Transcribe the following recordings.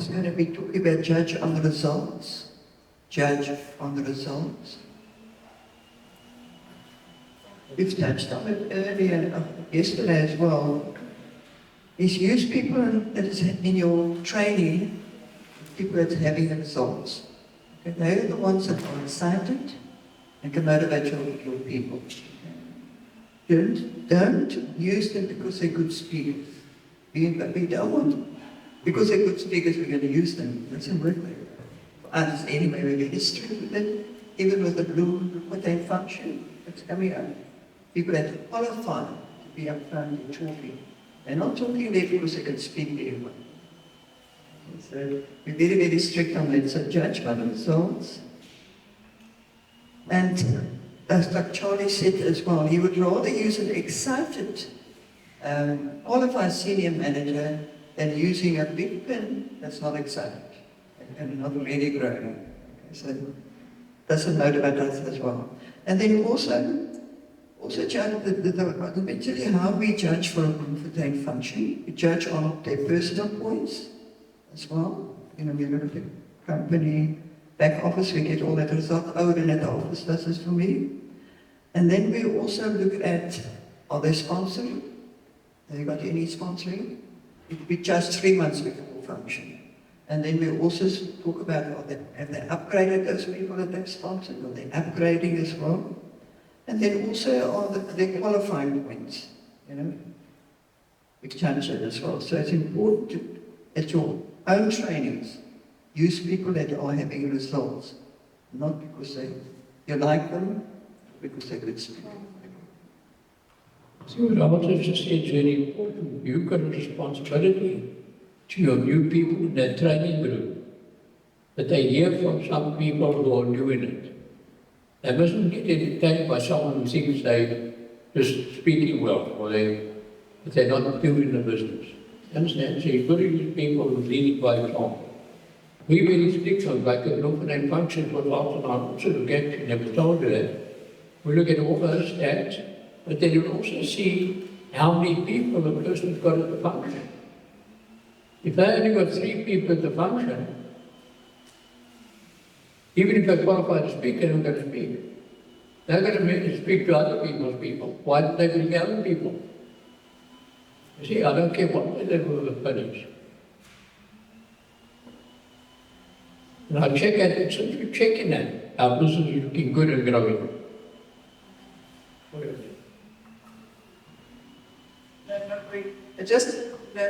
is going to be talking about judge on the results. Judge on the results. We've touched on it earlier, yesterday as well. Is use people that is in your training, people that are having the results. Okay? They're the ones that are excited and can motivate your people. Don't use them because they're good speakers. We don't want, because they're good speakers, we're going to use them. It doesn't work like that. For us, anyway, we're going to history with it, even with the blue, what they function, it's coming up. People have to qualify to be up front and talking. They're not talking there because they can speak to everyone. So we're very, very strict on that. So judge by the results. And as like Charlie said as well, he would rather use an excited, qualified senior manager than using a big pin that's not excited and not really growing. Okay, so doesn't motivate us as well. And then also judge, let me tell you how we judge for a confident function. We judge on their personal points as well. You know, we look at the company, back office, we get all that result. Owen at the office does this for me. And then we also look at, are they sponsoring? Have they got any sponsoring? It would be just 3 months before function. And then we also talk about, have they upgraded those people that they've sponsored? Are they upgrading as well? And then also are their qualifying points, you know, we judge it as well. So it's important to, at your own trainings, use people that are having results, not because you like them, because they're good speakers. See what Alberto just said is very important. You've got a responsibility to your new people in that training group, that they hear from some people who are doing it. They mustn't get entertained by someone who thinks they're just speaking well, or that they're not doing the business. You understand? So you've got to use people who lead by example. We really strict on like a look and functions was often on sort of get, you never told you that. We look at all those stats, but then you'll also see how many people a person's got at the function. If they only got 3 people at the function, even if they're qualified to speak, they're not going to speak. They're going to speak to other people's people. Why don't they bring their own people? You see, I don't care what the level of the village. And I check at it, since we're checking that, our business is looking good and growing. Just,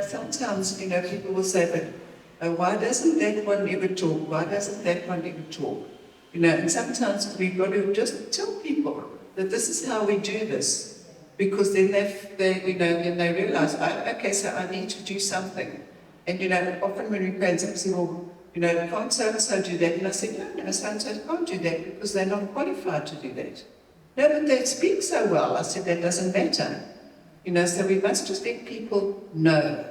sometimes, people will say, but why doesn't that one ever talk? Why doesn't that one ever talk? And sometimes we've got to just tell people that this is how we do this. Because then then they realize, okay, so I need to do something. And, often when we pay, some say, well, can't so-and-so do that? And I say, no, so-and-so can't do that because they're not qualified to do that. No, but they speak so well. I said, that doesn't matter. So we must just let people know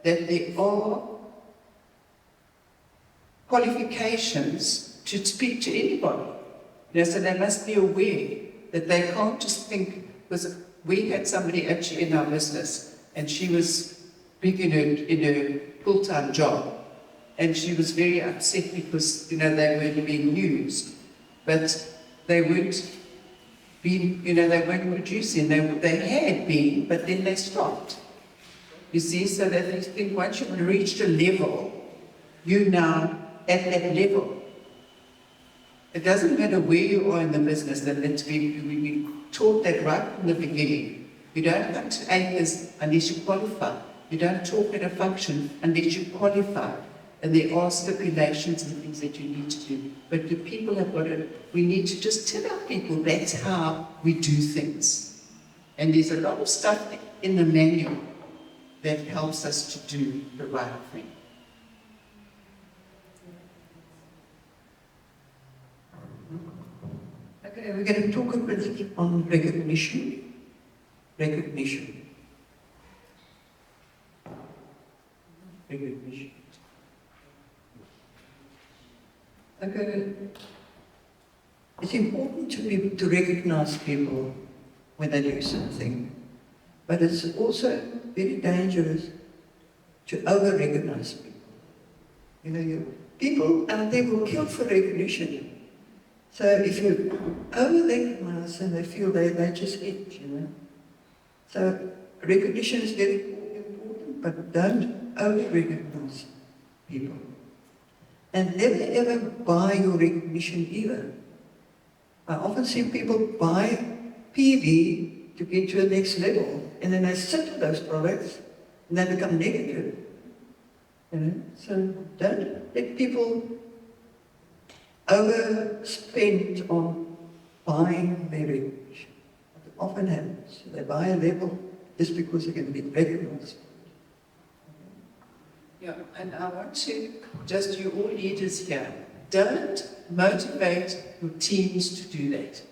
that there are qualifications to speak to anybody. So they must be aware that they can't just think, because we had somebody actually in our business and she was big in her full-time job and she was very upset because, they weren't being used, but they weren't being, they weren't producing. They had been, but then they stopped. You see, so that they think once you've reached a level, you're now at that level. It doesn't matter where you are in the business, that we taught that right from the beginning. You don't come to acres unless you qualify. You don't talk at a function unless you qualify. And there are stipulations and things that you need to do. But the people have got to, we need to just tell our people that's how we do things. And there's a lot of stuff in the manual that helps us to do the right thing. Okay, we're going to talk a bit on recognition. Recognition. Okay. It's important to recognize people when they do something, but it's also very dangerous to over-recognize people. People out there will kill for recognition. So if you over-recognize them, they feel they just it. So recognition is very important, but don't over-recognize people. And never ever buy your recognition either. I often see people buy PV to get to the next level, and then they sit with those products, and they become negative. So don't let people overspend on buying their recognition. It often happens. They buy a level just because they're going to be recognized. Yeah, and I want to, just you all leaders here, don't motivate your teams to do that.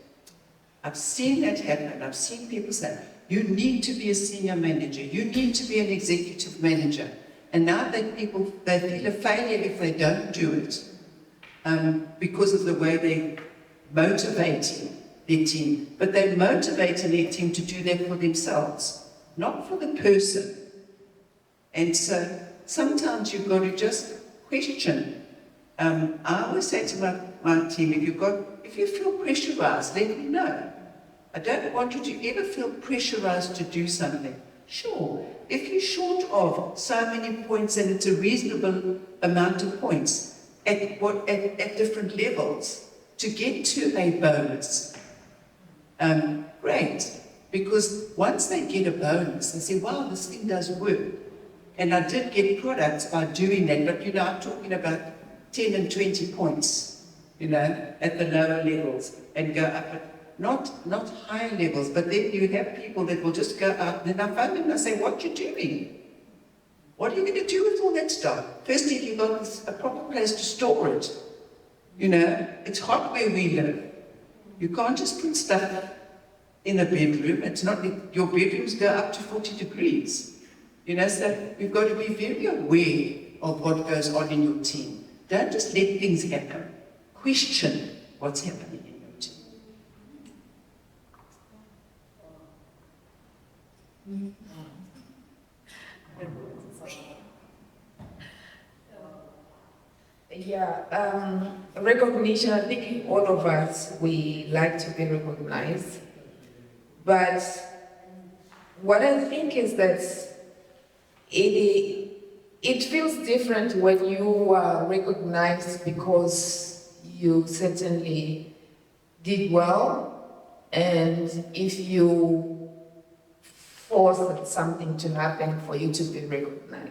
I've seen that happen. I've seen people say, you need to be a senior manager, you need to be an executive manager. And now that people, they feel a failure if they don't do it because of the way they're motivating their team. But they're motivating their team to do that for themselves, not for the person. And so sometimes you've got to just question. I always say to my team, if you feel pressurized, let me know. I don't want you to ever feel pressurized to do something. Sure, if you're short of so many points and it's a reasonable amount of points at different levels to get to a bonus, great. Because once they get a bonus, they say, wow, this thing does work. And I did get products by doing that, but I'm talking about 10 and 20 points, at the lower levels and go up at not higher levels, but then you have people that will just go up, and I phone them and I say, what are you doing? What are you going to do with all that stuff? Firstly, you've got a proper place to store it. It's hot where we live. You can't just put stuff in a bedroom. It's not, your bedrooms go up to 40 degrees. So we've got to be very aware of what goes on in your team. Don't just let things happen. Question what's happening in your team. Yeah, recognition, I think all of us, we like to be recognized. But what I think is that it feels different when you are recognized because you certainly did well, and if you forced something to happen for you to be recognized.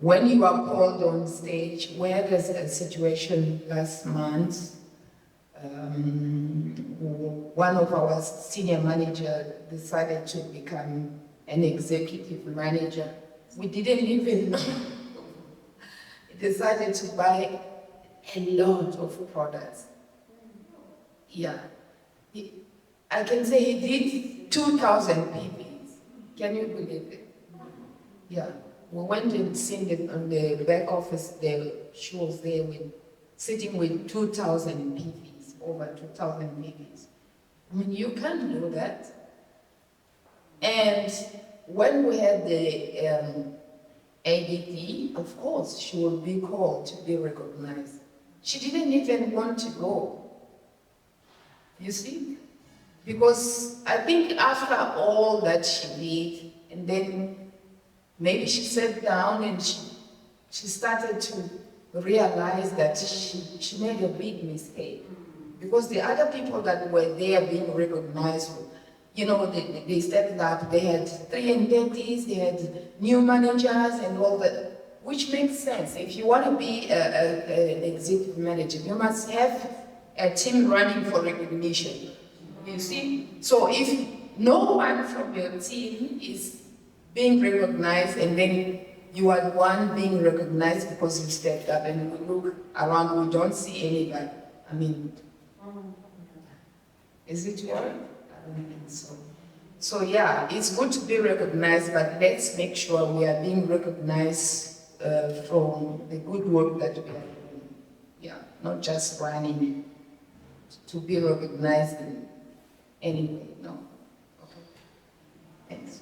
When you are called on stage, where there's a situation last month, one of our senior managers decided to become an executive manager. We didn't even know. He decided to buy a lot of products. Yeah. I can say he did 2,000 PVs. Can you believe it? Yeah. We went and seen it on the back office there. She was there sitting with 2,000 PVs, over 2,000 PVs. I mean, you can't do that. And when we had the ADT, of course, she would be called to be recognized. She didn't even want to go. You see? Because I think after all that she did, and then maybe she sat down and she started to realize that she made a big mistake. Because the other people that were there being recognized, they stepped up, they had 3 and 30s, they had new managers and all that, which makes sense. If you want to be an executive manager, you must have a team running for recognition. You see? So if no one from your team is being recognized and then you are the one being recognized because you stepped up and we look around, we don't see anybody. I mean, is it right? I don't think so. So yeah, it's good to be recognized, but let's make sure we are being recognized from the good work that we are doing. Yeah, not just running to be recognized in any way, no. Okay. Thanks.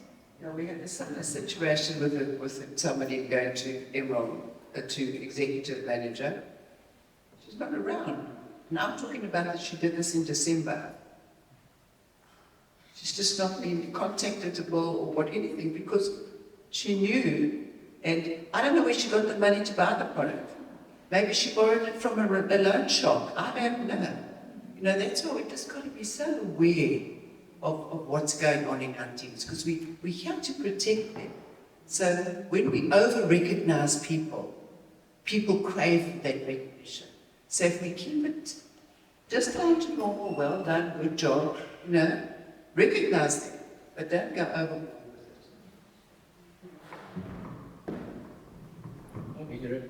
We had a similar situation with somebody going to enroll to executive manager. She's not around. And I'm talking about that she did this in December. She's just not been contactable or what anything because she knew, and I don't know where she got the money to buy the product. Maybe she borrowed it from a loan shark. I don't know. You know, that's why we've just got to be so aware of what's going on in our teams because we're here to protect them. So when we over-recognize people, people crave that recognition. So if we keep it just down to normal, well done, good job, you know, recognize them, but don't go overboard with it. Okay,